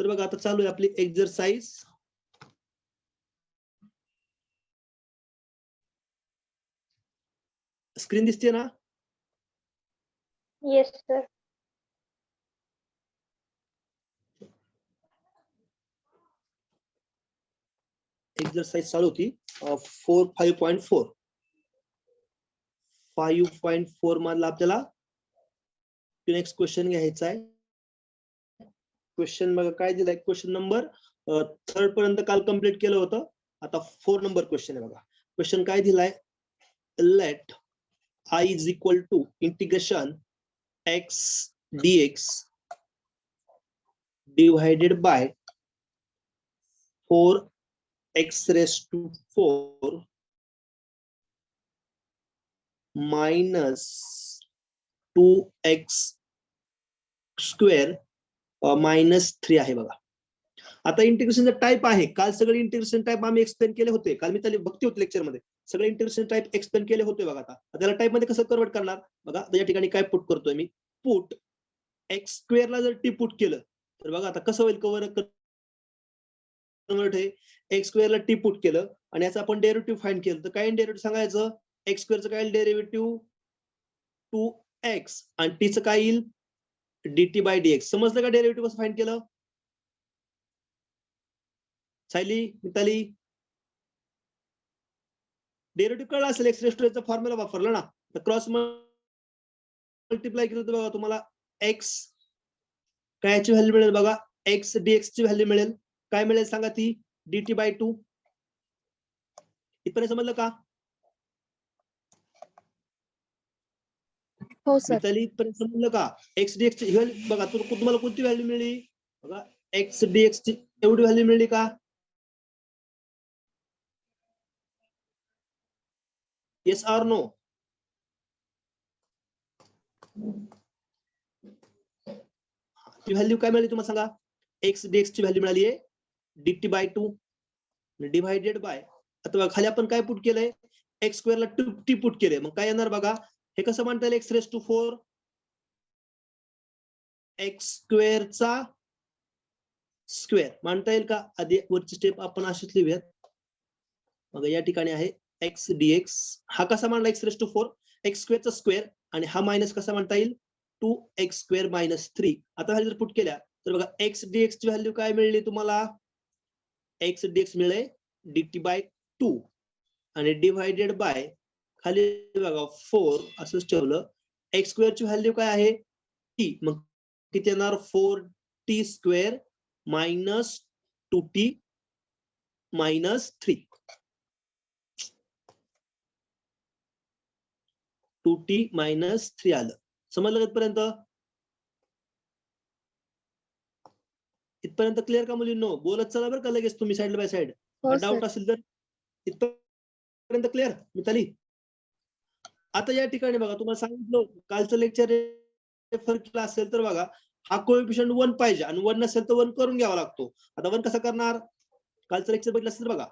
बघा आता चालू आहे आपली एक्झरसाइज. स्क्रीन दिसते ना? Yes sir. एक्झरसाइज चालू होती 5.4 मधला आपल्याला नेक्स्ट क्वेश्चन घ्यायचा आहे. क्वेश्चन बघा काय दिलाय. क्वेश्चन नंबर 3 पर्यंत काल कंप्लीट केलं होतं. आता 4 नंबर क्वेश्चन आहे बघा. क्वेश्चन काय दिलाय. Let I is equal to integration x dx divided by 4x raised to 4 minus 2x square minus 3 आहे बघा. आता इंटिग्रेशनचा टाइप आहे. काल सगळे इंटिग्रेशन टाइप आम्ही एक्सप्लेन केले होते. काल मी त्याला बघते होते लेक्चर मध्ये सगळे इंटिग्रेशन टाइप एक्सप्लेन केले होते बघा. आता त्याला टाइप मध्ये कसं कन्वर्ट करणार बघा. या ठिकाणी काय पुट करतोय मी. पुट एक्स स्क्वेअर ला जर टी पुट केलं तर बघा आता कसं होईल कन्वर्ट आहे. एक्स स्क्वेअर ला टी पुट केलं आणि याचा आपण डेरिव्हेटिव्ह फाइंड केलं तर काय डेरिव्हेटिव्ह सांगायचं. एक्स स्क्वेअरचं काय डेरिव्हेटिव्ह 2x आणि टीचं काय येईल dt बाय dx. समजलं का डेरिव्हेटिव्ह कसं फाइंड केलं. सायली मिताली डेरिव्हेटिव्ह कळला असेल. एक्स रेस टू चा फॉर्म्युला वापरला ना. तर क्रॉस मल्टिप्लाय केलं तर बघा तुम्हाला एक्स कायची व्हॅल्यू मिळेल बघा. एक्स dx ची व्हॅल्यू मिळेल. काय मिळेल सांगा ती dt बाय 2. इथपर्यंत समजलं का. हो सर. मिताली इथपर्यंत समजलं का. एक्स dx ची व्हॅल्यू बघा तुम्हाला कोणती व्हॅल्यू मिळली बघा. एक्स dx ची एवढी व्हॅल्यू मिळली का. Yes or no. ती व्हॅल्यू काय मिळाली तुम्हाला सांगा. एक्स dx ची व्हॅल्यू मिळाली आहे dt बाय 2 डिवायडेड बाय. आता खाली आपण काय पुट केलंय एक्स स्क्वेअरला टी पुट केलंय. मग काय येणार बघा. हे कसं म्हणता येईल. एक्स रेस टू 4 एक्स स्क्वेअरचा स्क्वेअर म्हणता येईल का. आधी वरची स्टेप आपण अशीच लिहूयात. मग या ठिकाणी आहे एक्स dx. हा कसा मांडला एक्स रेस टू 4 एक्स स्क्वेअरचा स्क्वेअर आणि हा मायनस कसा म्हणता येईल 2x स्क्वेअर मायनस 3. आता हा जर पुट केल्या तर बघा एक्स dx ची व्हॅल्यू काय मिळली तुम्हाला. एक्स dx मिळेल dt बाय 2 आणि डिवायडेड बाय खाली बघा 4 असंच ठेवलं. एक्स स्क्वेअर ची व्हॅल्यू काय आहे टी. मग किती येणार 4t square minus 2t minus 3. 2t minus 3 आलं. समजलं इथपर्यंत. इथपर्यंत क्लिअर का मुलींनो. बोलत चला बरं का लगेच तुम्ही साइड बाय साइड. डाऊट असेल तर इथपर्यंत क्लिअर मिताली. आता या ठिकाणी बघा तुम्हाला सांगितलं कालचं लेक्चर रेफर केला असेल तर बघा हा कोएफिशियंट 1 पाहिजे आणि 1 नसेल तर 1 करून घ्यावा लागतो. आता 1 कसं करणार. कालचं लेक्चर बघितलं असेल तर बघा.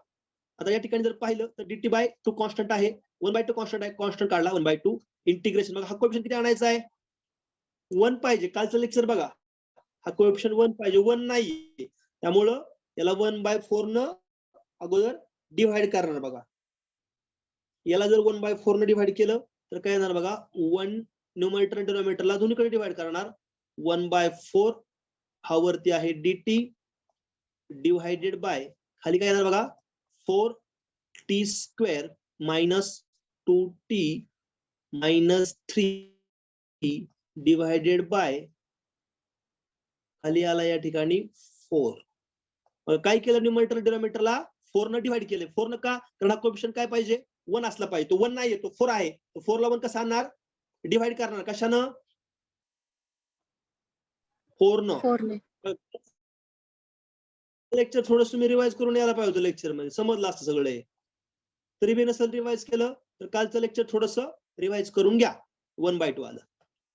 आता या ठिकाणी जर पाहिलं तर dt बाय 2 कॉन्स्टंट आहे. 1/2 कॉन्स्टंट आहे. कॉन्स्टंट काढला 1/2 इंटिग्रेशन. बघा हा कोएफिशियंट किती आणायचा आहे 1 पाहिजे. कालचं लेक्चर बघा हा कोएफिशियंट 1 पाहिजे 1 नाहीये. त्यामुळं याला 1/4 न अगोदर डिवाइड करणार बघा. याला जर 1/4 न डिवाइड केलं तर काय येणार बघा 1 न्यूमरेटर आणि डिनॉमिनेटरला दोन्हीकडे डिवाइड करणार. 1/4 हा वरती आहे dt डिवायडेड बाय खाली काय येणार बघा 4t square minus 2t minus 3 divided by खाली आला या ठिकाणी 4. काय केलं न्यूमरेटर डिनॉमिनेटरला 4 न डिवाइड केले. 4 न का कारण हा कोएफिशियंट काय पाहिजे 1 असला पाहिजे. तो 1 नाही तो 4 आहे. तो 4 ला 1 कसा आणणार डिवाइड करणार कशानं 4 न. लेक्चर थोडं तुम्ही रिवाइज करून यायला पाहिजे होतं. लेक्चर मध्ये समजलं असतं सगळं. तरी बी नसेल रिवाइज केलं तर कालचं लेक्चर थोडस रिवाइज करून घ्या. 1/2 आलं.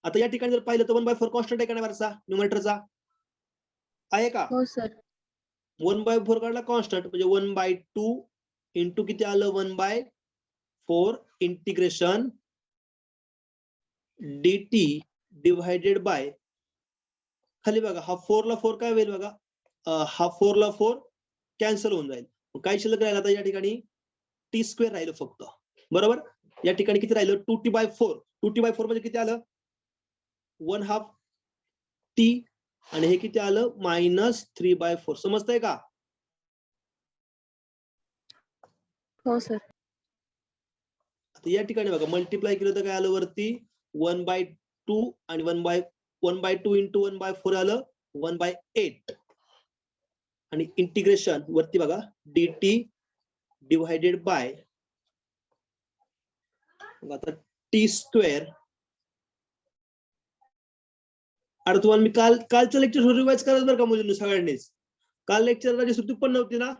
आता या ठिकाणी जर पाहिलं तर 1/4 कॉन्स्टंट आहे का नाही वरचा न्यूमरेटरचा आहे का. हो सर. 1/4 काढला कॉन्स्टंट म्हणजे 1/2 इंटू किती आलं 1/4 इंटिग्रेशन dt डिवायडेड बाय खाली बघा हा 4 ला 4 काय होईल बघा हा 4 ला 4 कॅन्सल होऊन जाईल. काय शिल्लक राहिलं आता या ठिकाणी टी स्क्वेअर राहिलं फक्त. बरोबर. या ठिकाणी किती राहिलं 2t/4. 2t/4 म्हणजे किती आलं 1/2 टी आणि हे किती आलं -3/4. समजतंय का? हो सर. आता या ठिकाणी बघा मल्टिप्लाय केलं तर काय आलं वरती 1/2 आणि 1/2 इंटू 1/4 आलं 1/8 आणि इंटिग्रेशन वरती बघा dt डिवायडेड बाय आता टी स्क्वेअर. आता तुम्हाला मी कालचं लेक्चर रिवाइज करायचं बरं का मुलींनी सगळ्यांनीच. काल लेक्चर राजश्री तू पण नव्हती ना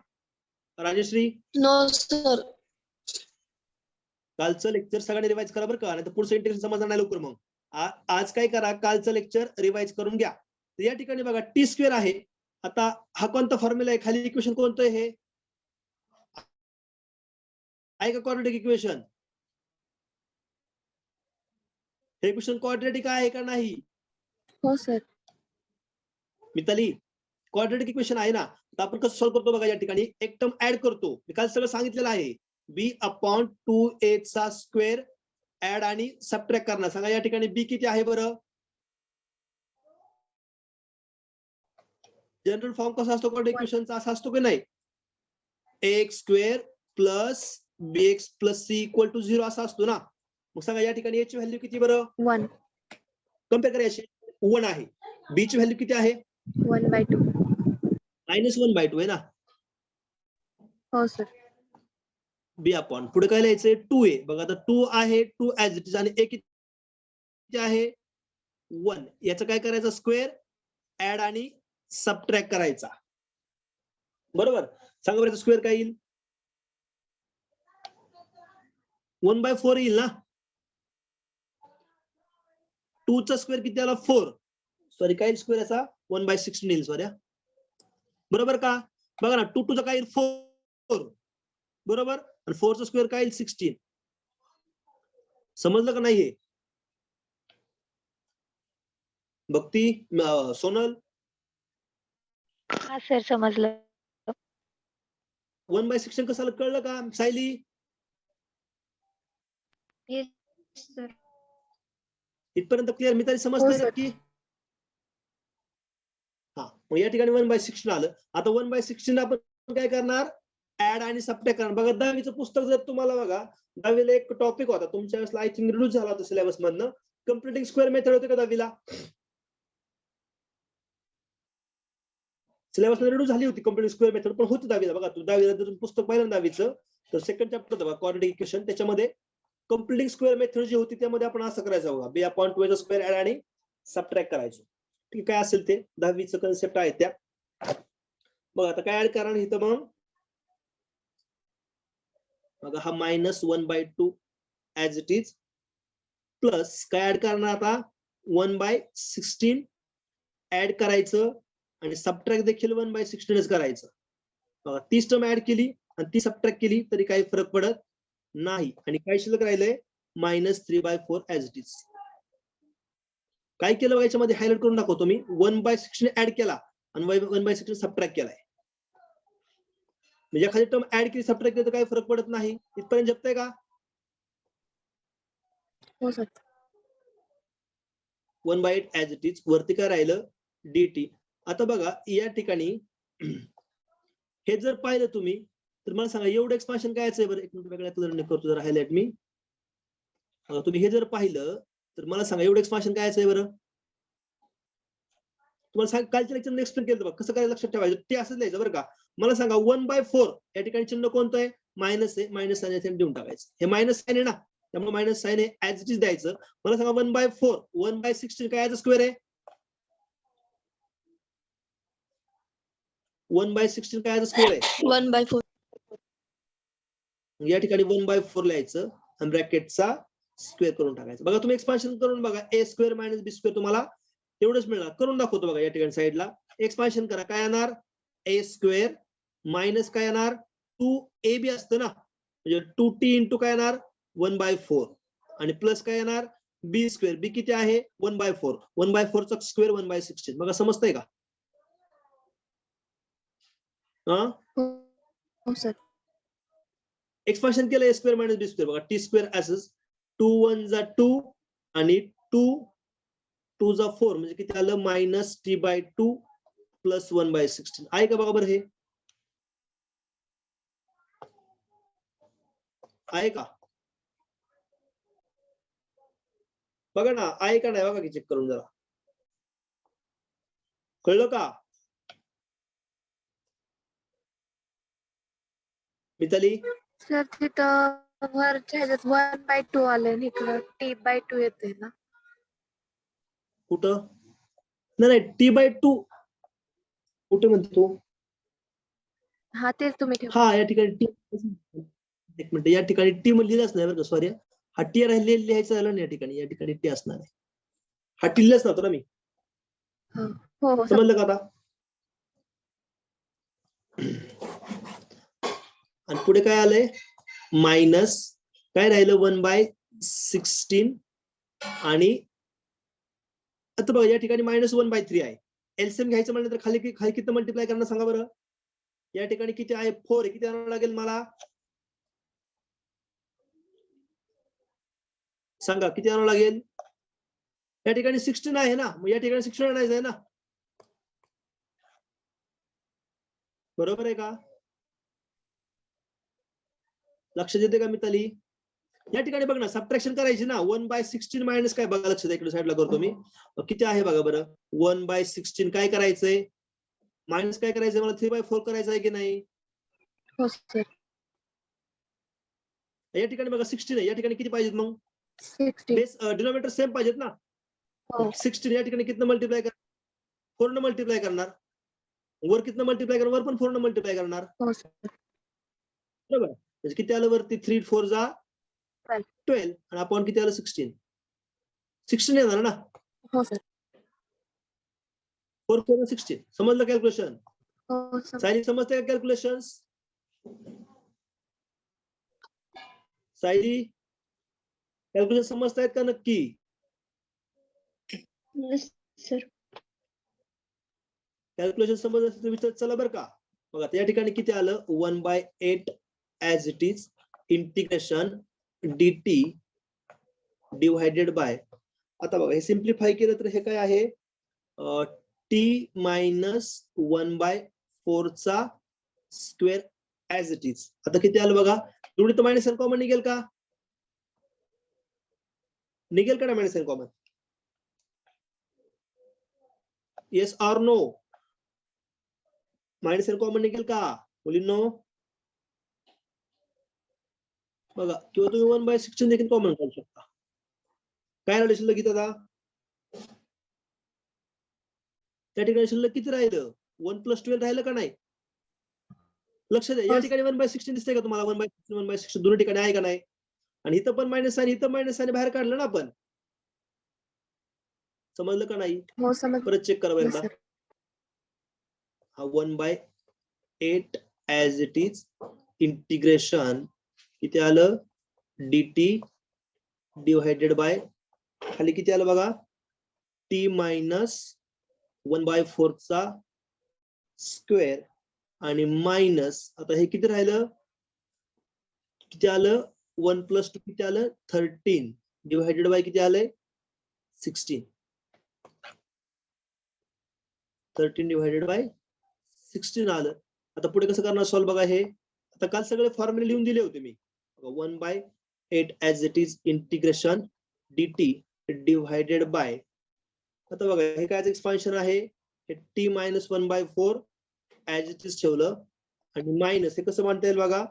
राजश्री? No sir. कालचं लेक्चर सगळ्यांनी रिवाइज करा बरं का, नाही तर पुढचं इंटिग्रेशन समजणार नाही लवकर. मग आज काय करा कालचं लेक्चर रिवाइज करून घ्या. तर या ठिकाणी बघा टी स्क्वेअर आहे. आता हा कोणता फॉर्म्युला आहे खाली इक्वेशन कोणतं आहे का क्वाड्रॅटिक इक्वेशन? हे इक्वेशन क्वाड्रॅटिक आहे का नाही? हो सर. मिताली क्वाड्रॅटिक इक्वेशन आहे ना. तर आपण कसं सॉल्व्ह करतो बघा या ठिकाणी एक टर्म ऍड करतो. मी काल सगळं सांगितलेलं आहे. b/2a चा स्क्वेअर ऍड आणि सबट्रॅक्ट करणार. सांगा या ठिकाणी b किती आहे बरं? जनरल फॉर्म कसा असतो क्वाड्रॅटिक इक्वेशनचा? असा असतो की नाही ax square plus bx plus c equal to 0 असा असतो ना. मग सांगा या ठिकाणी a ची व्हॅल्यू किती बरं? 1. कम्पेअर करा याशी 1 आहे. b ची व्हॅल्यू किती आहे? 1/2. -1/2 आहे ना. हो सर. b अपॉन पुढे काय लिहायचंय 2a. बघा आता 2 आहे 2 ऍज इट इज आणि a किती आहे 1. याचं काय करायचं स्क्वेअर ऍड आणि सबट्रॅक्ट करायचा. बरोबर. सांगा बरं स्क्वेअर काय येईल? 1/4 येईल ना. 2 चा स्क्वेअर किती आला 4. सॉरी काय स्क्वेअर याचा 1/16 येईल. सॉरी बरोबर का? बघा ना 2 चा काय येईल 4 बरोबर आणि 4 चा स्क्वेअर काय येईल 16. समजलं का नाहीये भक्ती सोनल? हा सर समजलं. 1/16 कसं आलं कळलं का सायली? Yes sir. इथपर्यंत क्लिअर? मी तरी समजतंय हो, नक्की? हा मग या ठिकाणी 1/16 आलं. आता 1/16 आपण काय करणार ऍड आणि सबट्रॅक्ट करणार. बघा 10वीचं पुस्तक जर तुम्हाला बघा 10वीला एक टॉपिक होता तुमच्या वेळेस आय थिंक रिड्यूस झाला होता सिलेबस मधनं. कम्प्लिटिंग स्क्वेअर मेथड होते का 10वीला? सिलेबस मध्ये रिड्यूस झाली होती कम्प्लिटिंग स्क्वेअर मेथड पण होती 10वीला. बघा तू 10वीला जर पुस्तक पाहिलं 10वीचं तर सेकंड चॅप्टर होतं बघा क्वाड्रॅटिक इक्वेशन. त्याच्यामध्ये कम्प्लिटिंग स्क्वेअर मेथड जी होती त्यामध्ये आपण असं करायचं बघा b/2a चा स्क्वेअर ऍड आणि सबट्रॅक्ट करायचो. ठीक काय असेल ते 10वीचं कन्सेप्ट आहे त्या. बघा आता काय ऍड करणार इथं मग बघा हा -1/2 ऍज इट इज प्लस काय ऍड करणार आता 1/16 ऍड करायचं आणि सबट्रॅक्ट देखील 1/16 करायचं. बघा 30 टर्म ऍड केली आणि ती सबट्रॅक्ट केली तरी काही फरक पडत नाही. आणि काय शिल्लक राहिलंय -3/4 ऍज इट इज. काय केलं बघा याच्यामध्ये हायलाइट करून दाखवतो मी. 1/16 ऍड केला आणि 1/16 सबट्रॅक्ट केलाय. म्हणजे एखादी टर्म ऍड केली सबट्रॅक्ट केली तर काही फरक पडत नाही. इथपर्यंत जपतंय का? हो सर. 1/8 as it is. वरती काय राहिलं dt. आता बघा या ठिकाणी हे जर पाहिलं तुम्ही तर मला सांगा एवढं एक्सपान्शन काय आहे बरं. एक मिनिट वेगळ्या कलरने करतो जरा हायलाइट मी. तुम्ही हे जर पाहिलं तर मला सांगा एवढं एक्सपान्शन काय आहे बरं. तुम्हाला सांग कालच्या लेक्चरमध्ये एक्सप्लेन केलं बघा कसं काय लक्षात ठेवायचं ते असंच लिहायचं बरं का. मला सांगा 1/4 या ठिकाणी चिन्ह कोणतं आहे मायनस आहे. मायनस साइन देऊन टाकायचं. हे मायनस साइन आहे ना त्यामुळे मायनस साइन आहे ऍज इट इज द्यायचं. मला सांगा 1/4 1/16 काय याचा स्क्वेअर आहे 1/16 काय याचा स्क्वेअर आहे 1/4. या ठिकाणी 1/4 लिहायचं आणि ब्रॅकेटचा स्क्वेअर करून टाकायचं. बघा तुम्ही एक्सपान्शन करून बघा a square minus b square तुम्हाला एवढंच मिळणार. करून दाखवतो बघा या ठिकाणी साईडला एक्सपान्शन करा. काय येणार a स्क्वेअर मायनस काय येणार 2ab असतं ना म्हणजे 2t इंटू काय येणार 1/4 आणि प्लस काय येणार b स्क्वेअर. b किती आहे 1/4. 1/4 चा स्क्वेअर 1/16. बघा समजतंय का? हा हो सर. एक्सपान्शन केलं ए स्क्वेअर मायनस बी स्क्वेअर बघा टी स्क्वेअर असंच 2 1 जा 2 आणि 2 2 जा 4 म्हणजे किती आलं मायनस टी बाय 2 प्लस 1/16 आहे का बघा बरं हे आहे का बघा ना आहे का नाही बघा की चेक करून जरा कळलं का मिताली सर तिथं वरच्या ह्याच्यात 1/2 आलंय आणि इकडं T/2 येते ना. कुठं नाही टी बाय 2 कुठे म्हणतो तू हा तेच तुम्ही ठेवा. हा या ठिकाणी टी एक मिनिट या ठिकाणी टी लिहिलंच नाही बरं का सॉरी हा टी लिहायचं झालं ना या ठिकाणी टी असणार आहे हा टी लिहिलंच नव्हतं ना मी हो हो सर. समजलं का आता आणि पुढे काय आलंय मायनस काय राहिलं 1/16 आणि आता बघा या ठिकाणी -1/3 आहे एलसीएम घ्यायचं म्हणलं तर खाली खाली किती मल्टिप्लाय करणार सांगा बरं या ठिकाणी किती आहे 4 किती आणावं लागेल मला सांगा किती आणावं लागेल या ठिकाणी 16 आहे ना मग या ठिकाणी 16 आणायचं आहे ना बरोबर आहे का लक्ष देते का मिताली या ठिकाणी बघ ना सबट्रॅक्शन करायची ना 1/16 मायनस काय बघा लक्ष द्या इकडे साईडला करतो मी किती आहे बघा बरं 1/16 काय करायचंय मायनस काय करायचंय मला 3/4 करायचं आहे की नाही हो सर. या ठिकाणी बघा 16 आहे या ठिकाणी किती पाहिजेत मग 16. बेस डिनॉमिनेटर सेम पाहिजेत ना हो 16 या ठिकाणी किती मल्टिप्लाय करणार 4 न मल्टिप्लाय करणार वर किती मल्टिप्लाय करणार वर पण 4 न मल्टिप्लाय करणार हो सर. बरोबर म्हणजे किती आलं वरती 3 4 जा 12 आणि आपण किती आलं 16 येणार ना हो सर. 4 4 16 समजलं कॅल्क्युलेशन हो सर. सायली समजते का कॅल्क्युलेशन सायली कॅल्क्युलेशन समजतायत का नक्की सर कॅल्क्युलेशन समजत असेल तर विचार चला बरं का बघा या ठिकाणी किती आलं 1/8 as it is integration dt divided bye आता बघा हे सिम्प्लिफाय केलं तर हे काय आहे t मायनस 1/4 चा स्क्वेअर ऍज इट इज आता किती आलं बघा दोन्ही तर मायनस कॉमन निघेल का ना minus common yes or no minus common निघेल का मुलींनो बघा किंवा तुम्ही 1/16 देखील कॉमन काढू शकता काय राहिलं शिल्लक इथं आता त्या ठिकाणी शिल्लक किती राहिलं 1 + 12 राहिलं का नाही लक्ष द्या या ठिकाणी 1/16 दिसतंय का तुम्हाला 1/16 1/16 दोन्ही ठिकाणी आहे का नाही आणि इथं पण मायनस आणि इथं मायनस आणि बाहेर काढलं ना आपण समजलं का नाही हो समजलं परत चेक करा एकदा सर. हा 1/8 ऍज इट इज इंटिग्रेशन किती आलं dt डिवायडेड बाय खाली किती आलं बघा t मायनस 1/4 चा स्क्वेअर आणि मायनस आता हे किती राहिलं किती आलं 1 + 2 किती आलं 13 डिवायडेड बाय किती आलंय 16 13 डिवायडेड बाय 16 आलं आता पुढे कसं करणार सॉल्व बघा हे आता काल सगळे फॉर्म्युले लिहून दिले होते मी 1/8 as it is integration dt divided bye आता बघा हे काय एक्सपान्शन आहे हे t minus 1/4 as it is ठेवलं आणि मायनस हे कसं म्हणता येईल बघा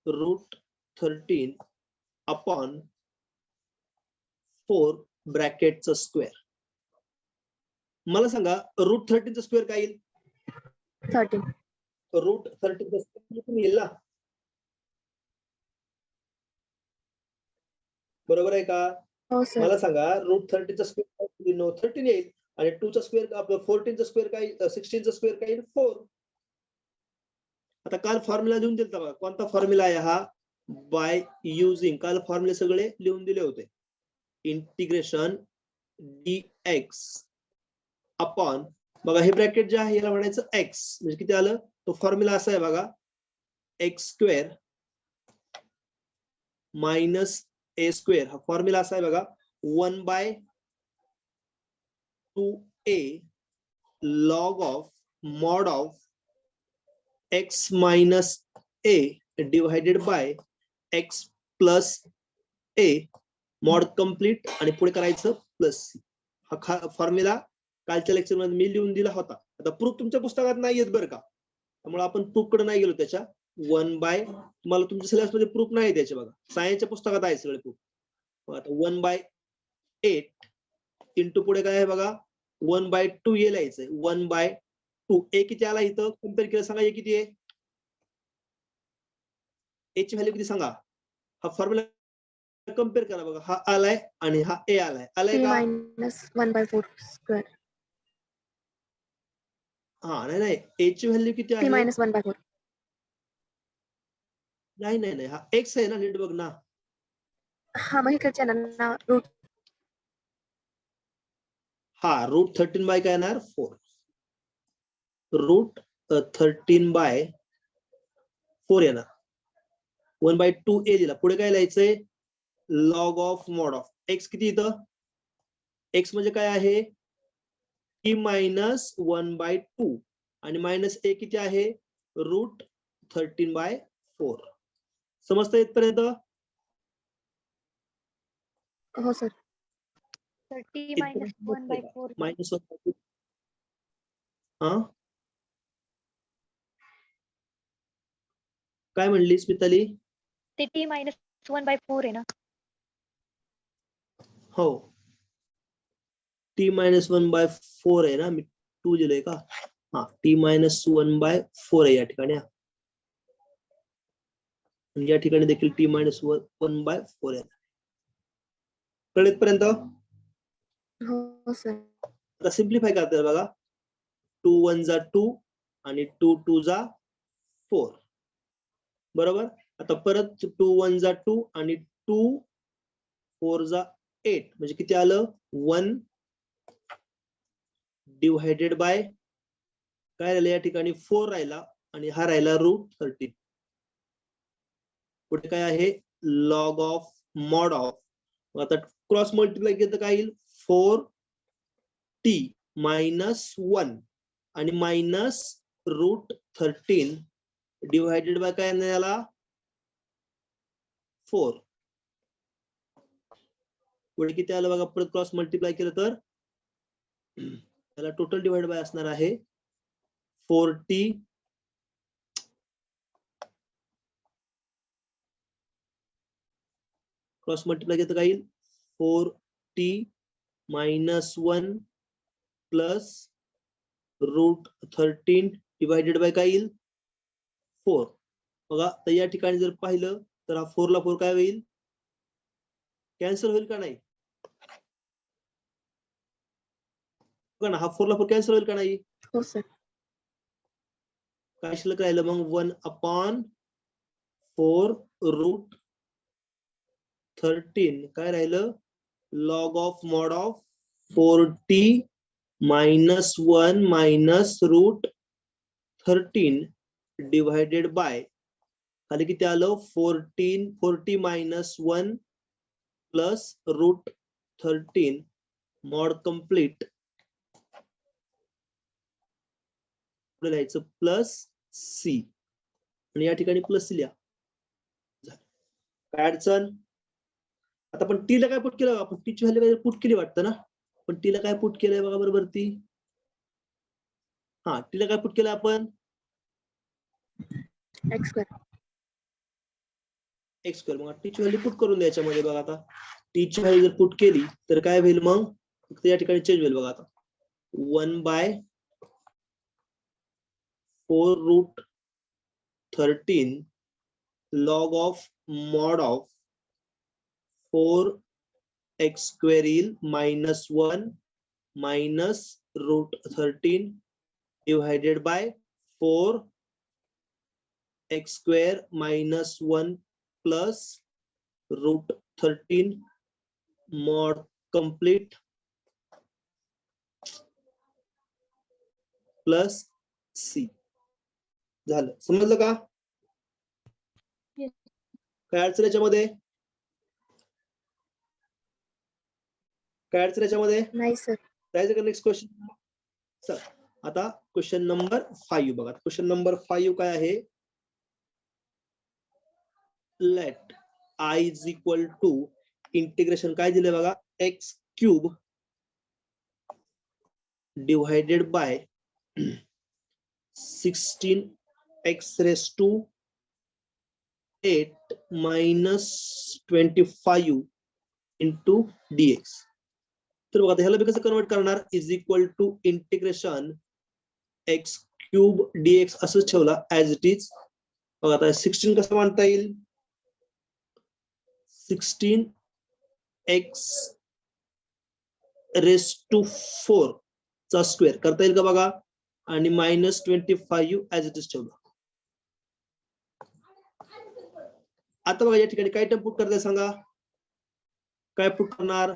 √13 अपॉन 4 ब्रॅकेटचा स्क्वेअर मला सांगा √13 चा स्क्वेअर काय येईल 13. √13 चा स्क्वेअर येईल ना बरोबर आहे का हो सर. मला सांगा √13 चा स्क्वेअर 13 येईल आणि 2 चा स्क्वेअर आपलं 14 चा स्क्वेअर काय 16 चा स्क्वेअर काय येईल 4 आता काल फॉर्म्युला लिहून दिलता बघा कोणता फॉर्म्युला आहे हा बाय युजिंग काल फॉर्म्युले सगळे लिहून दिले होते इंटिग्रेशन dx अपॉन, बघा हे ब्रॅकेट जे आहे याला म्हणायचं x, म्हणजे किती आलं, तो फॉर्म्युला असा आहे बघा, x square minus a square, हा फॉर्म्युला असा आहे बघा, 1/2a log of mod of x minus a divided by x plus a mod complete आणि पुढे करायचं प्लस, हा फॉर्म्युला कालच्या लेक्चर मध्ये मी लिहून दिला होता. आता प्रूफ तुमच्या पुस्तकात नाही येत बरं का, त्यामुळे आपण प्रूफ कडे नाही गेलो. त्याच्या 1/, तुम्हाला तुमच्या सिलेबस मध्ये प्रूफ नाही त्याचे, बघा सायन्सच्या पुस्तकात आहे सगळे प्रूफ. आता 1/8 इंटू पुढे काय आहे बघा, 1/2 ये लिहायचंय, 1/2 ए किती आला इथं, कम्पेअर केलं सांगा, ए किती आहे, ए ची व्हॅल्यू किती सांगा, हा फॉर्म्युला कम्पेअर करा बघा, हा आलाय आणि हा ए आलाय, आलाय t का, minus 1/4 square. हा नाही ए ची व्हॅल्यू किती t आहे, minus 1/4. नाही हा एक्स आहे ना, नीट बघ ना, हा मग इकडच्या ना रूट, हा रूट 13 बाय काय येणार 4, रूट 13/4 येणार, 1/2 ए दिला, पुढे काय लिहायचंय, log of mod of x किती इथं, एक्स म्हणजे काय आहे, टी मायनस 1/2 आणि मायनस ए किती आहे, रूट 13/4. समजतं इथपर्यंत, हो सर. तर t minus 1/4 मायनस 1/2, हा काय म्हणलीस मिताली, ते t minus 1/4 आहे ना. हो टी मायनस 1/4 आहे ना, मी 2 लिहिलंय का, हा टी मायनस 1/4 आहे या ठिकाणी, या ठिकाणी देखील टी मायनस 1/4 आहे, कळत पर्यंत. हो सर. आता सिम्प्लिफाय करता बघा, 2 1 जा 2 आणि 2 2 जा 4, बरोबर. आता परत 2 1 जा 2 आणि 2 4 जा 8, म्हणजे किती आलं, 1 डिवायडेड बाय काय राहिलं या ठिकाणी 4 राहिला आणि हा राहिला रूट 13, पुढे काय आहे, लॉग ऑफ मॉड ऑफ, आता क्रॉस मल्टिप्लाय केलं तर काय येईल, 4t मायनस 1 आणि मायनस रूट 13 डिवायडेड बाय काय नाही याला 4, पुढे किती आलं बघा, परत क्रॉस मल्टिप्लाय केलं तर त्याला टोटल डिवाइड बाय असणार आहे 4t क्रॉस मल्टिप्लाय केलं तर काय येईल, 4t minus 1 plus root 13 divided by काय येईल 4. बघा तर या ठिकाणी जर पाहिलं तर हा 4 ला 4 काय होईल, कॅन्सल होईल का नाही, बघा ना, हा 4 ला 4 कॅन्सल होईल का नाही, हो सर. काय शिल्लक राहिलं मग, 1/4 रूट 13 काय राहिलं, log of mod of 4t minus 1 minus root 13 divided by खाली किती आलं, 4t minus 1 plus root 13 mod complete, पुढे लिहायचं प्लस सी आणि या ठिकाणी प्लस सी लिहा, काय अडचण. आता आपण टी ला काय पुट केलं, आपण टीची व्हॅल्यू पुट केली वाटतं ना, पण टीला काय पुट केलंय बघा बरोबर ती, हा टीला काय पुट केलं आपण, x स्क्वेअर. एक्स स्क्वेअर, मग टीची व्हॅल्यू पुट करून द्यायच्या मध्ये बघा, आता टीची व्हॅल्यू जर पुट केली तर काय होईल मग, फक्त या ठिकाणी चेंज होईल बघा, आता 1/4 root 13 log of mod of 4x square येईल minus 1 minus root 13 divided by 4x square minus 1 plus root 13 mod complete plus C. झालं, समजलं का? Yes. काय अडचण याच्यामध्ये? काय अडचण याच्यामध्ये? नाही सर. जायचं का नेक्स्ट क्वेश्चन? चल आता क्वेश्चन नंबर 5 बघा. क्वेश्चन नंबर 5 काय आहे? Let I is equal to integration काय दिले बघा, x cube divided by 16x raised to 8 minus 25 into dx. तर बघा ह्याला मी कसं कन्वर्ट करणार, is equal to integration x cube dx असंच ठेवला ऍज इट इज. बघा आता 16 कसं मांडता येईल, 16x raised to 4 चा स्क्वेअर करता येईल का बघा, आणि मायनस 25 ऍज इट इज ठेवलं. आता बघा या ठिकाणी काय टर्म पुट करताय सांगा, काय पुट करणार,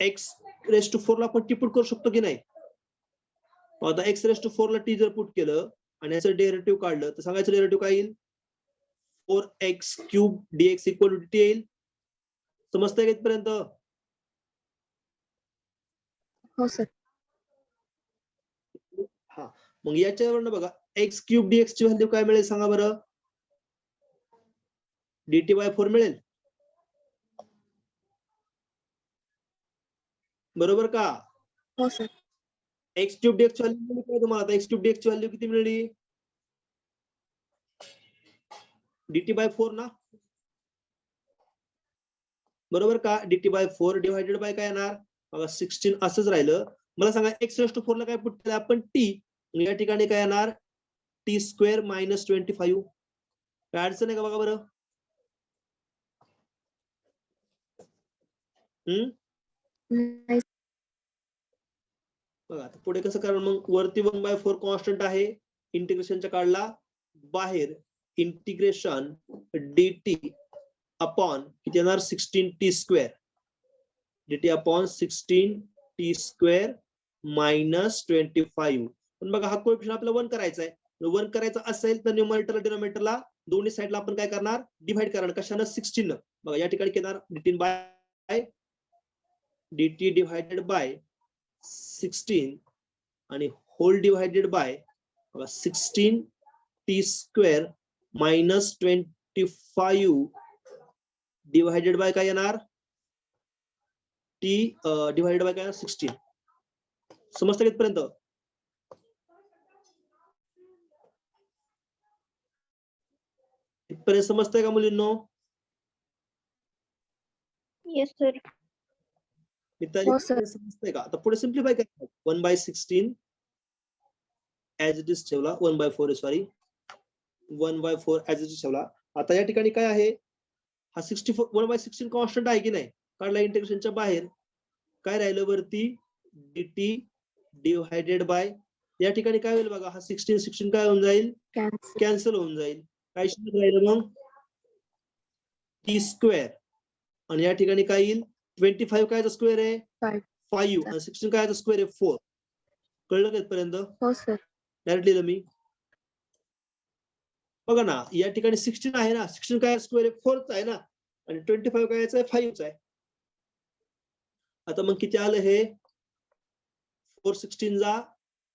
एक्स रेस टू 4 ला आपण टी पुट करू शकतो की नाही. आता एक्स रेस टू 4 ला टी जर पुट केलं आणि याचं डेरिव्हेटिव्ह काढलं तर सांगायचं डेरिव्हेटिव्ह काय येईल, 4x cube dx equal to t येईल. समजतंय का इथपर्यंत? हो सर. हा, मग याच्यावरनं बघा एक्स क्यूब डीएक्स ची व्हॅल्यू काय मिळेल सांगा बरं, dt बाय 4 मिळेल, बरोबर का? हो सर. एक्स क्यूब डीएक्स ची व्हॅल्यू मिळाली काय तुम्हाला? आता एक्स क्यूब डीएक्स ची व्हॅल्यू किती मिळाली, dt बाय 4 ना, बरोबर का? dt बाय 4 डिवायडेड बाय काय येणार बघा 16 असंच राहिलं. मला सांगा एक्स रेस टू 4 ला काय पुट केलं आपण, टी. या ठिकाणी काय येणार, टी स्क्वेअर मायनस 25. काय अडचण आहे का बघा बरं? नाही. बघा आता पुढे कसं करणार, मग वरती 1/4 कॉन्स्टंट आहे, इंटिग्रेशनच्या काढला, बाहेर इंटिग्रेशन dt अपॉन किती येणार 16t square, dt upon 16t square minus 25. पण बघा हा कोएफिशियंट आपल्याला 1 करायचा आहे. 1 करायचा असेल तर न्यूमरेटरला डिनोमिनेटरला दोन्ही साइडला आपण काय करणार, डिवाइड करणार. कशानं, 16 न. बघा या ठिकाणी येणार dt by dt divided by 16 आणि whole divided by 16t square minus 25 divided by काय येणार, t डिवायडेड बाय काय 16. समजतं इथपर्यंत? इथपर्यंत समजतंय का मुलींनो? Yes, sir. हो सर. समजतंय का? आता पुढे सिम्प्लिफाय करा. 1/16 ऍज इट इज ठेवला, 1/4 सॉरी 1/4 ऍज इट इज ठेवला. आता या ठिकाणी काय आहे, हा 64 1/16 कॉन्स्टंट आहे की नाही, काढला इंटिग्रेशनच्या बाहेर. काय राहिलं वरती, dt डिवायडेड बाय, या ठिकाणी काय होईल बघा, हा 16 काय होऊन जाईल, कॅन्सल. कॅन्सल होऊन जाईल. काय शिल्लक राहिलं मग, टी स्क्वेअर, आणि या ठिकाणी काय येईल 25 काय स्क्वेअर आहे 5. 5 आणि 16 काय स्क्वेअर आहे 4. कळलं का इथपर्यंत? हो सर. डायरेक्ट लिहिलं मी. बघा ना या ठिकाणी 16 आहे ना, 16 काय स्क्वेअर आहे 4 चा आहे ना, आणि 25 काय आहे 5 चा आहे. आता मग किती आलं हे, 4 16 जा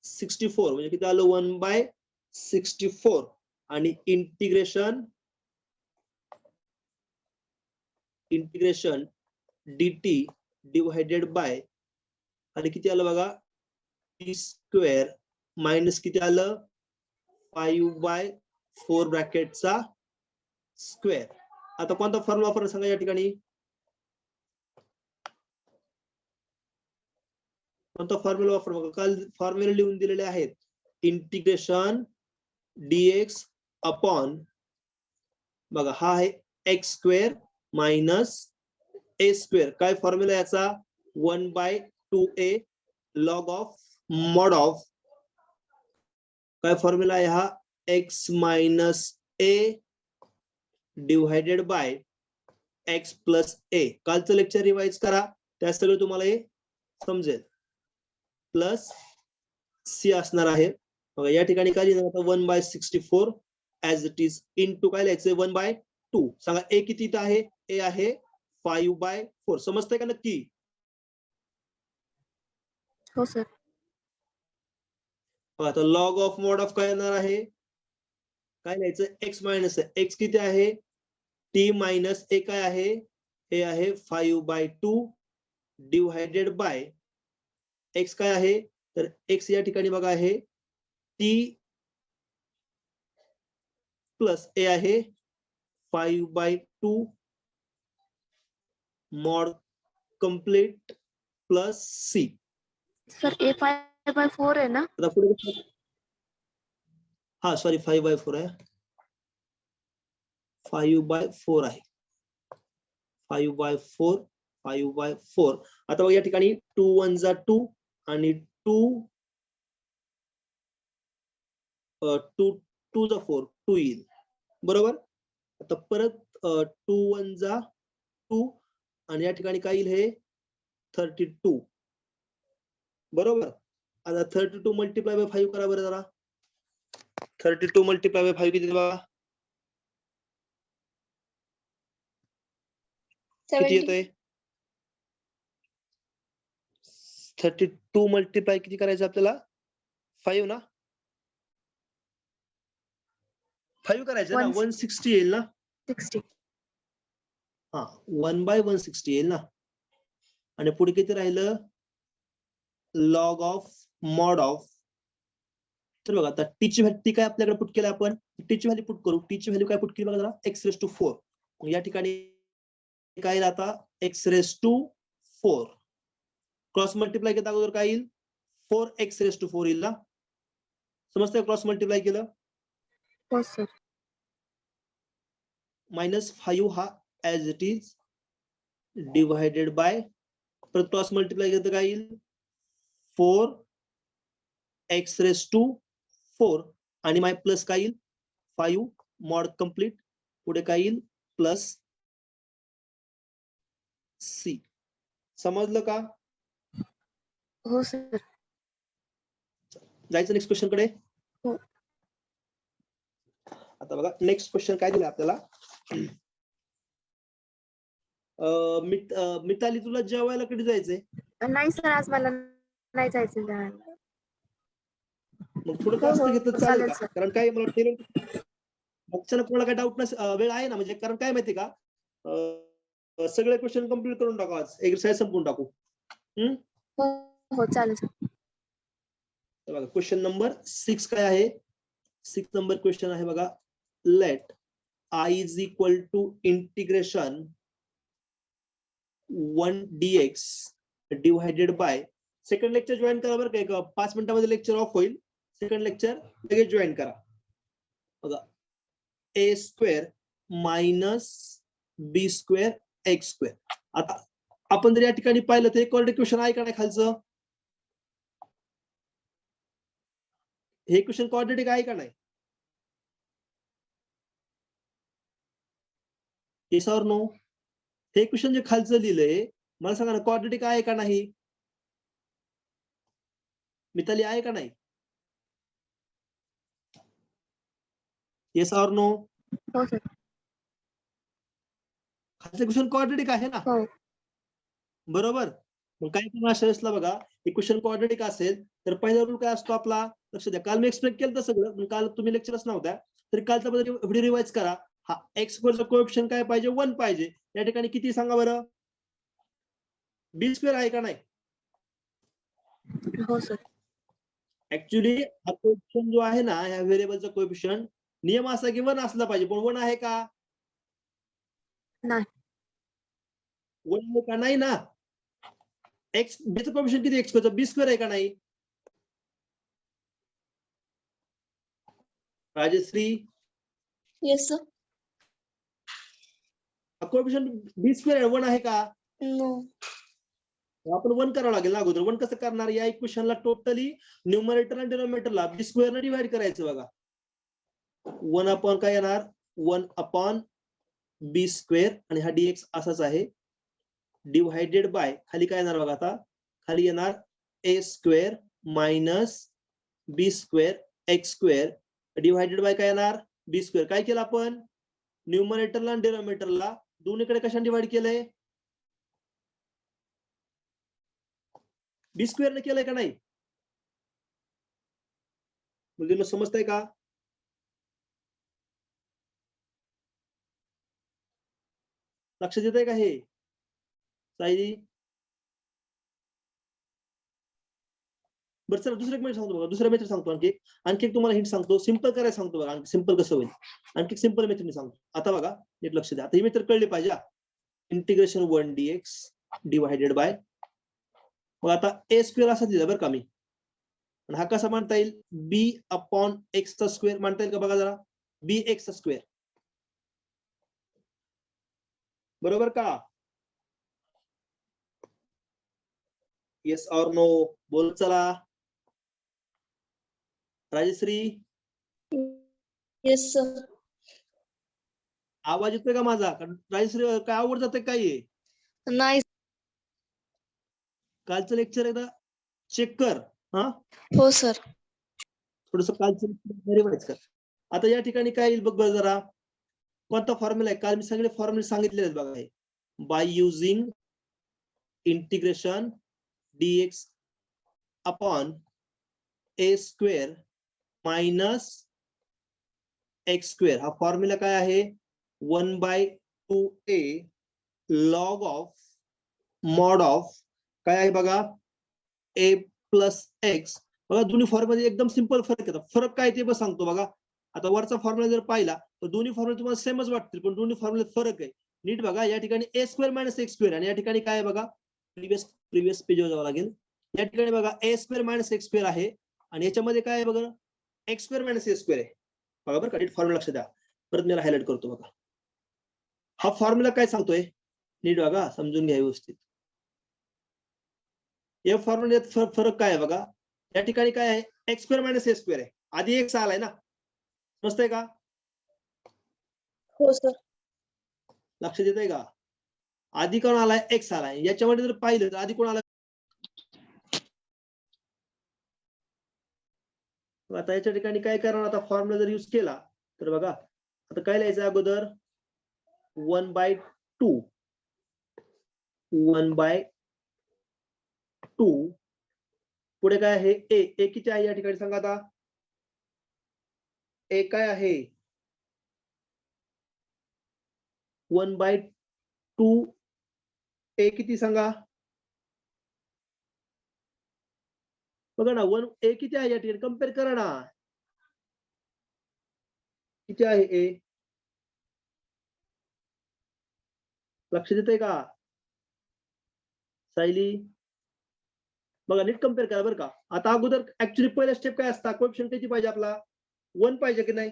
64 म्हणजे किती आलं 1/64 आणि इंटिग्रेशन dt डिवायडेड बाय, आणि किती आलं बघा t स्क्वेअर मायनस किती आलं 5/4 ब्रॅकेटचा स्क्वेअर. आता कोणता फॉर्म्युला वापरणार सांगा या ठिकाणी, कोणता फॉर्म्युला वापर बघा. काल फॉर्म्युला लिहून दिलेले आहेत, इंटिग्रेशन dx अपॉन बघा हा आहे x square minus a square. काय फॉर्म्युला याचा, 1/2a log of mod of, काय फॉर्म्युला आहे हा, x minus a divided by x plus a. कालचं लेक्चर रिवाइज करा, त्या सगळं तुम्हाला हे समजेल. प्लस सी असणार आहे. बघा या ठिकाणी काय लिहिणार आता 1/64 ऍज इट इज इंटू काय लिहायचंय 1/2. सांगा ए किती इथं आहे? ए आहे 5/4. समजतंय का नक्की? हो सर. बघा आता लॉग ऑफ मॉड ऑफ काय येणार आहे? काय लिहायचं? एक्स मायनस एक्स किती आहे? टी मायनस ए काय आहे? हे आहे 5/2 डिवायडेड बाय एक्स काय आहे? तर एक्स या ठिकाणी बघा आहे टी प्लस ए आहे 5/2 mod complete plus C. Sir a 5/4 आहे ना? आता पुढे हा सॉरी 5/4 आहे. 5/4 आहे. 5/4 5/4. आता बघा या ठिकाणी 2 1 जा 2 आणि 2 2 जा 4 2 येईल. बरोबर. आता परत 2 1 जा 2 आणि या ठिकाणी काय येईल हे 32. बरोबर. आता 32 मल्टिप्लाय बाय 5 करा बरं जरा. 32 मल्टिप्लाय बाय 5 किती बघा? किती येतोय? 32 मल्टिप्लाय किती करायचं आपल्याला? 5 ना? 5 करायचं ना? 160 येईल ना? 60. हा 1/160 येईल ना? आणि पुढे किती राहिलं? Log of mod of. तर बघा आता टीची व्हॅल्यू काय आपल्याकडे पुट केलं आपण? टीची व्हॅल्यू पुट करू. टीची व्हॅल्यू काय पुट केली बघा जरा? x⁴. या ठिकाणी काय आता x⁴. क्रॉस मल्टिप्लाय केलं अगोदर काय येईल? 4x⁴ येईल ना? समजतंय क्रॉस मल्टिप्लाय केलं? हो सर. -5 हा as it is divided by परत क्रॉस मल्टिप्लाय केलं तर काय येईल? 4x⁴ आणि माय प्लस काय येईल? 5 मॉड कंप्लीट. पुढे काय येईल? Plus c. समजलं का? हो सर. जायचं नेक्स्ट क्वेश्चन कडे. हो. आता बघा नेक्स्ट क्वेश्चन काय दिलं आपल्याला? मिताली तुला जेवायला कधी जायचंय? नाही सर आज मला नाही जायचं जेवायला. मग थोडं हो, जास्त हो. घेतलं चालेल चालेल का? सर. कारण काय मला अचानक कोणाला काय डाऊट वेळ आहे ना? म्हणजे कारण काय माहिती का? सगळे क्वेश्चन कम्प्लीट करून टाकू आज. एक्सरसाइज संपवून टाकू. हो, हो. चालेल सर. बघा क्वेश्चन नंबर 6 काय आहे? 6 नंबर क्वेश्चन आहे बघा. लेट I is equal to integration 1 dx divided by second lecture join करा बरं का. एक 5 मिनिटांमध्ये लेक्चर ऑफ होईल. सेकंड लेक्चर लगेच जॉईन करा. बघा a² - b² x². आता आपण जर या ठिकाणी पाहिलं तर एक कोऑर्डिनेट क्वेश्चन आहे का नाही खालचं? हे क्वेश्चन कोऑर्डिनेट आहे का नाही? Yes or no? हे क्वेश्चन जे खालचं लिहिलंय मला सांगा ना कोऑर्डिनेट आहे का नाही? मिताली आहे का नाही? Yes or no? हो सर. खालचं क्वेश्चन कोऑर्डिनेट आहे ना? हो. बरोबर. मग काय करणार अशा वेळेसला बघा हे क्वेश्चन कोऑर्डिनेट असेल तर पहिला रूल काय असतो आपला? लक्ष द्या. काल मी एक्सप्लेन केलं तर सगळं पण काल तुम्ही लेक्चरच नव्हत्या. तरी कालचा व्हिडिओ रिवाइज करा. हा x² कोएफिशियंट काय पाहिजे? 1 पाहिजे. या ठिकाणी किती सांगा बरं? b² आहे का नाही? हो सर. ऍक्च्युली हा कोएफिशियंट जो आहे ना ह्या व्हेरिएबलचा कोएफिशियंट नियम असा की 1 असला पाहिजे. पण 1 आहे का? नाही. 1 आहे का? नाही ना. एक्स बीचं कोएफिशियंट किती x² b² आहे का नाही? Rajshri yes sir. Coefficient b² 1 आहे का? नो. आपण 1 करावं लागेल ना अगोदर. 1 कसं करणार? या इक्वेशनला टोटली न्यूमरेटर आणि डिनॉमिनेटरला b² ने डिवाइड करायचं बघा. 1 अपॉन काय येणार? 1 अपॉन b² आणि हा dx असाच आहे. डिवायडेड बाय खाली काय येणार बघा आता? खाली येणार a² - b square x square divided by काय येणार बी स्क्वेअर. काय केलं आपण न्यूमरेटरला आणि डिनॉमिनेटरला दोन्हीकडे कशाने डिवाइड केलंय बी स्क्वेअर ने केलंय का नाही मुलींना समजतंय का लक्षात येतंय का हे साई बरं चला दुसरं एक मेथड सांगतो बघा दुसरा मेथड सांगतो आणखी एक तुम्हाला हिंट सांगतो सिंपल करायला सांगतो बघा सिंपल कसं होईल आणखी सिंपल मेथड मी सांगतो आता बघा नीट लक्ष द्या आता ही मेथड कळली पाहिजे इंटिग्रेशन 1 dx डिवायडेड बाय मग आता ए स्क्वेअर असा दिला बरं का मी आणि हा कसा मांडता येईल बी अपॉन एक्स चा स्क्वेअर मांडता येईल का बघा जरा बी एक्स चा स्क्वेअर बरोबर का येस और नो बोल चला राजश्री येस सर. आवाज येतोय का माझा राजश्री काय आवड जाते काय नाही. कालचं लेक्चर एकदा चेक कर हा हो सर. थोडस कालचं रिवाइज कर आता या ठिकाणी काय येईल बघ बरं जरा कोणता फॉर्म्युला आहे काल मी सगळे फॉर्म्युले सांगितलेले आहेत बघा हे by using integration dx upon A square minus x square हा फॉर्म्युला काय आहे 1/2a log of mod of काय आहे बघा a प्लस एक्स बघा दोन्ही फॉर्म्युला एकदम सिंपल फरक येतात फरक काय ते बस सांगतो बघा आता वरचा फॉर्म्युला जर पाहिला तर दोन्ही फॉर्म्युला तुम्हाला सेमच वाटतील पण दोन्ही फॉर्म्युल्यात फरक आहे नीट बघा या ठिकाणी ए स्क्वेअर मायनस एक्स स्क्वेअर आणि या ठिकाणी काय आहे बघा प्रिव्हियस पेजवर जावं लागेल या ठिकाणी बघा ए स्क्वेअर मायनस एक्स स्क्वेअर आहे आणि याच्यामध्ये काय आहे बघा x square minus a square आहे बघा बरं का नीट फॉर्म्युला लक्ष द्या परत मी हायलाइट करतो बघा हा फॉर्म्युला काय सांगतोय नीट बघा समजून घ्या व्यवस्थित या फॉर्म्युल्यात फरक काय आहे बघा या ठिकाणी काय आहे x square minus a square आहे आधी एक्स आलाय ना समजतंय का हो सर. लक्षात येतंय का आधी कोण आलाय एक्स आलाय याच्यामध्ये जर पाहिलं तर आधी कोण आलाय आता याच्या ठिकाणी काय करणार आता फॉर्म्युला जर यूज केला तर बघा आता काय लिहायचं अगोदर 1/2 पुढे काय आहे ए किती आहे या ठिकाणी सांगा आता ए काय आहे 1/2 ए किती सांगा बघा ना ए किती आहे या ठिकाणी कम्पेअर करा ना किती आहे ए लक्ष देतंय का सायली बघा नीट कम्पेअर करा बरं का आता अगोदर ऍक्च्युली पहिला स्टेप काय असता कोएफिशियंट किती पाहिजे आपला 1 पाहिजे की नाही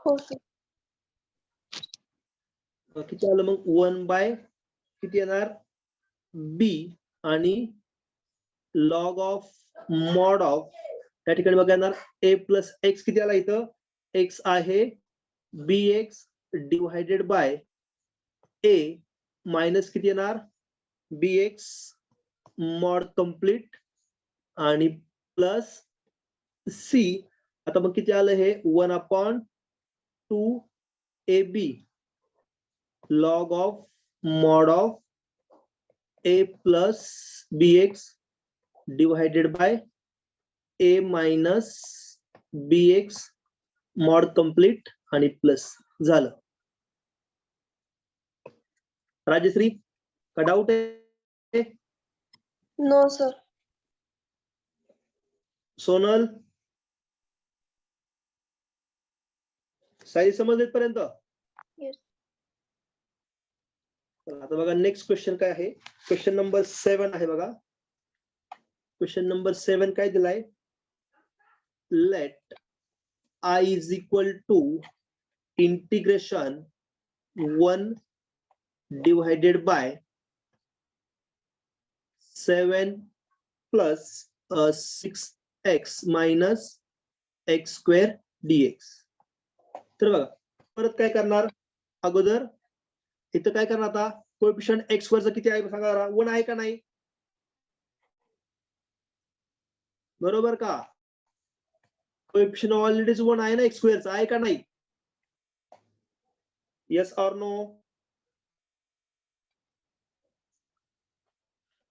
हो सर. किती आलं मग 1 किती येणार बी आणि लॉग ऑफ मॉड ऑफ त्या ठिकाणी बघा येणार ए प्लस एक्स किती आला इथं एक्स आहे b x divided by a minus किती येणार बी एक्स मॉड कम्प्लीट आणि प्लस सी आता मग किती आलं हे 1/2 a b log of mod of a plus b x divided by a minus b x mod complete आणि प्लस झालं राजश्री का डाऊट आहे नो सर. सोनल साई समजले पर्यंत Yes. आता बघा नेक्स्ट क्वेश्चन काय आहे क्वेश्चन नंबर 7 आहे बघा क्वेश्चन नंबर 7 काय दिलाय let I is equal to integration 1 divided by 7 plus 6x minus x square dx तर बघा परत काय करणार अगोदर इथं काय करणार आता कोएफिशियंट x स्क्वेअरचा किती आहे सांगा 1 आहे का नाही बरोबर का? कोएफिशियंट ऑलरेडीच 1 आहे ना, एक्स स्क्वेअरचा, आहे का नाही? Yes or no?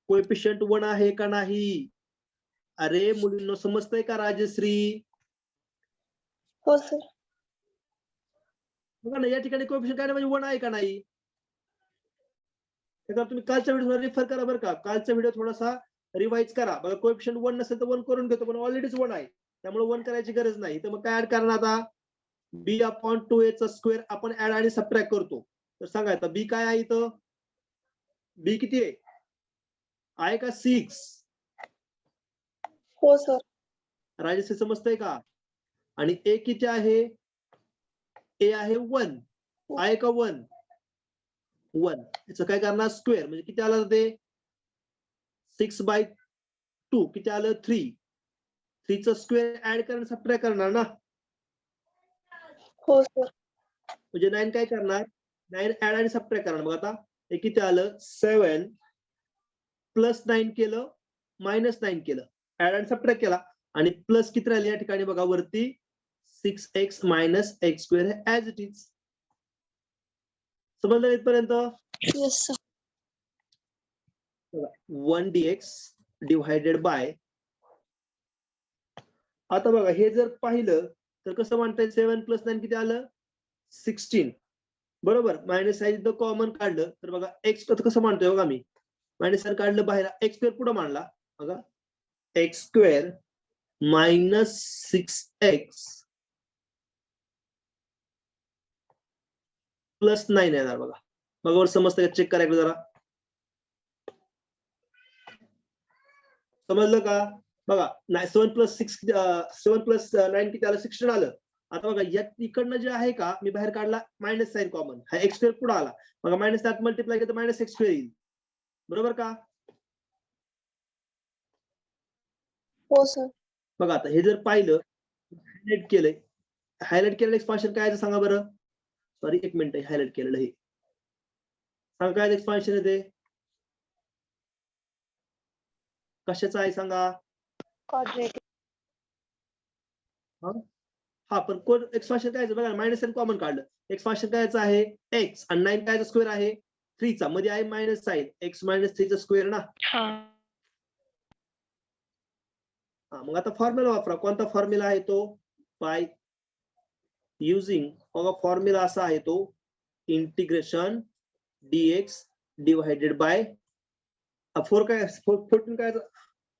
कोएफिशियंट 1 आहे का नाही? अरे मुलींनो, समजतंय का राजश्री? हो सर. बघा ना, या ठिकाणी कोएफिशियंट काय नाही म्हणजे 1 आहे का नाही? त्याच्यावर तुम्ही कालचा व्हिडिओ रेफर करा बरं का. कालचा व्हिडिओ थोडासा रिवाइज करा. बघा कोएफिशियंट 1 नसेल तर 1 करून घेतो, पण ऑलरेडीच 1 आहे. त्यामुळे 1 करायची गरज नाही. तर मग काय ऍड करणार आता? b/2a चा स्क्वेअर आपण ऍड आणि सबट्रॅक्ट करतो. तर सांगा आता b काय आहे इथं? b किती आहे? आहे का 6? हो सर. राजश्री समजतंय का? आणि a किती आहे? a आहे 1. आहे का 1? 1. याचं काय करणार? स्क्वेअर म्हणजे किती आलं ते? 6/2 किती आलं? 3. 3 चा स्क्वेअर ऍड करून सबट्रॅक्ट करणार ना? हो सर. म्हणजे 9 काय करणार? 9 ऍड आणि सबट्रॅक्ट करणार. मग आता हे किती आलं? 7 प्लस 9 केलं, मायनस 9 केलं, ऍड आणि सबट्रॅक्ट केला आणि प्लस किती राहिले या ठिकाणी बघा वरती? 6x मायनस एक्स स्क्वेअर हे ऍज इट इज. समजलं इथपर्यंत? Yes sir. 1 dx divided by, आता बघा हे जर पाहिलं तर कसं म्हणता येईल? 7 प्लस 9 किती आलं? 16. बरोबर. मायनस साईन कॉमन काढलं तर बघा एक्स कसं मांडतोय बघा मी. मायनस साईन काढलं बाहेर, एक्स स्क्वेअर पुढे मांडला बघा. X square minus 6x plus 9 येणार बघा. बघा वर समजतं का? चेक करा जरा. समजलं का? बघा 7 प्लस 9 किती आलं? 16 आलं. आता बघा या इकडनं जे आहे का, मी बाहेर काढला मायनस साईन कॉमन, हा एक्स स्क्वेअर पुढे आला. बघा मायनस 7 मल्टिप्लाय केलं तर मायनस एक्स स्क्वेअर येईल. बरोबर का? हो सर. बघा आता हे जर पाहिलं, हायलाइट केलंय, हायलाइट केलेलं एक्सपान्शन काय आहे सांगा बरं? सॉरी एक मिनिट, हायलाइट केलेलं हे सांगा काय एक्सपान्शन आहे ते? कशाचं आहे सांगा? क्वाड्रेटिक. हा पण कोण एक्सपान्शन काय बघा, मायनस आणि कॉमन काढलं. एक्सपान्शन कायचं आहे? एक्स आणि 9 कायचा स्क्वेअर आहे? 3 चा. मध्ये आहे मायनस साईन, एक्स मायनस 3 चा स्क्वेअर ना. हा मग आता फॉर्म्युला वापरा. कोणता फॉर्म्युला आहे तो? बाय युजिंग, बघा फॉर्म्युला असा आहे तो, इंटिग्रेशन dx डिवायडेड बाय 4 काय 14 काय,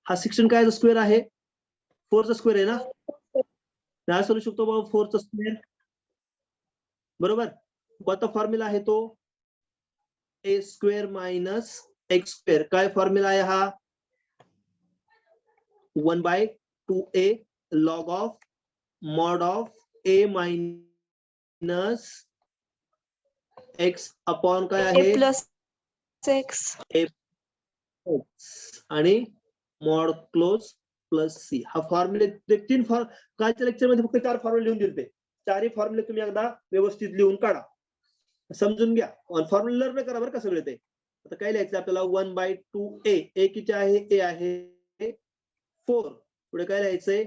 हा 16 काय स्क्वेअर आहे? 4 चा स्क्वेअर आहे ना. काय सोडू शकतो बाबा 4 चा स्क्वेअर? बरोबर. कोणता फॉर्म्युला आहे तो? a square minus x square. काय फॉर्म्युला आहे हा? 1/2a log of mod of a minus x upon काय आहे? ए प्लस एक्स. आणि मॉड क्लोज प्लस सी. हा फॉर्म्युले 3 कालच्या लेक्चर मध्ये फक्त 4 फॉर्म्युले लिहून दिले. 4ही फॉर्म्युले तुम्ही एकदा व्यवस्थित लिहून काढा, समजून घ्या. फॉर्म्युले लर्न करा बरं का सगळे ते. आता काय लिहायचं आपल्याला? 1/2a. ए किती आहे? ए आहे 4. पुढे काय लिहायचंय?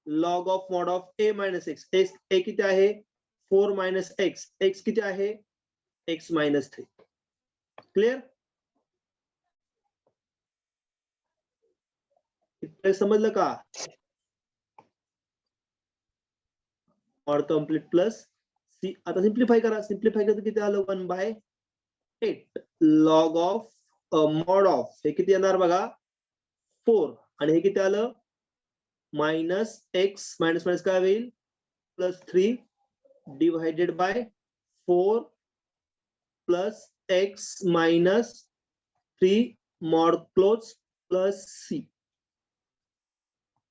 Log of mod of a minus x. A किती आहे? 4 मायनस एक्स. एक्स किती आहे? X minus 3. क्लिअर? समजलं का? Mod complete plus C. आता सिम्प्लिफाय करा. सिम्प्लिफाय करता किती आलं? 1/8 लॉग ऑफ मॉड ऑफ, हे किती येणार बघा? 4. आणि हे किती आलं? मायनस एक्स मायनस मायनस काय होईल? Plus 3 divided by 4 plus x minus 3 mod close plus C.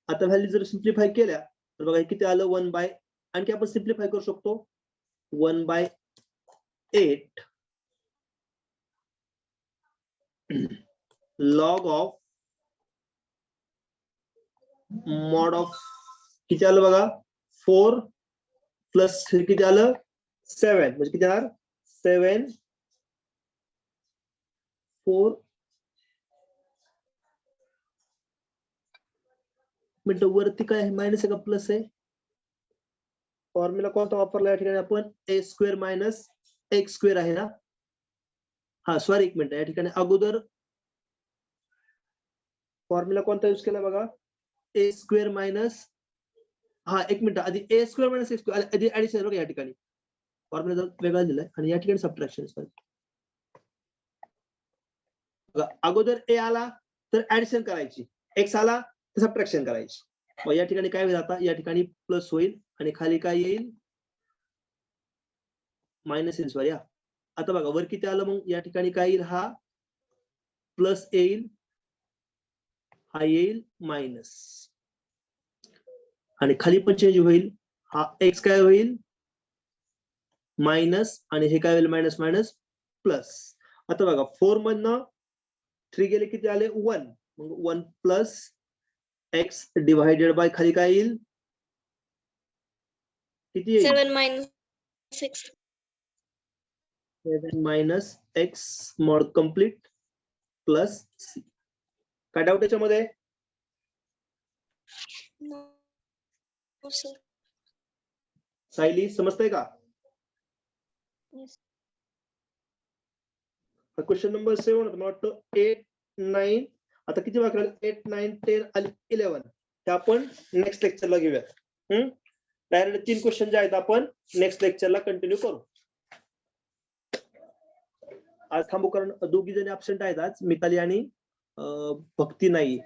आता व्हॅल्यू जर सिम्प्लिफाय केल्या तर बघा किती आलं? 1/, आणखी आपण सिम्प्लिफाय करू शकतो. 1/8 लॉग ऑफ मॉड ऑफ किती आलं बघा? 4 प्लस 3 किती आलं? 7. म्हणजे किती आलं? 7 4 मिनिट, वरती काय आहे, मायनस आहे का प्लस आहे? फॉर्म्युला कोणता वापरला या ठिकाणी आपण? ए स्क्वेअर मायनस एक्स स्क्वेअर आहे ना. हा सॉरी, एक मिनिट, या ठिकाणी अगोदर फॉर्म्युला कोणता युज केला बघा? ए स्क्वेअर मायनस, हा एक मिनिट, आधी ए स्क्वेअर मायनस एक्स स्क्वेअर आधी ऍडिशन बघा, या ठिकाणी फॉर्म्युला वेगळा दिलाय आणि या ठिकाणी सबट्रॅक्शन. अगोदर ए आला तर ऍडिशन करायची, एक्स आला तर सबट्रॅक्शन करायची. मग या ठिकाणी काय होईल, आता या ठिकाणी प्लस होईल आणि खाली काय येईल, मायनस येईल. सॉरी, आता बघा वर किती आलं, मग या ठिकाणी काय येईल, हा प्लस येईल, हा येईल मायनस, आणि खाली पण चेंज होईल, हा एक्स काय होईल मायनस आणि हे काय होईल मायनस मायनस प्लस. आता बघा 4 मधनं 3 गेले किती आले 1, मग 1 प्लस एक्स डिवायडेड बाय खाली काय येईल, किती येईल 7 minus 6. 7 minus x mod complete plus c. काय डाऊट याच्यामध्ये? No, no sir. सायली समजतंय का? Yes. क्वेश्चन नंबर 7 होता मला वाटतं 8, 9, आता किती वाक्य 8, 9, 10 आणि 11 ते आपण नेक्स्ट लेक्चरला घेऊयात. डायरेक्ट 3 क्वेश्चन जे आहेत आपण नेक्स्ट लेक्चरला कंटिन्यू करू. आज थांबू, कारण दोघी जणी ऍबसेंट आहेत आज, मिताली आणि भक्ती नाही.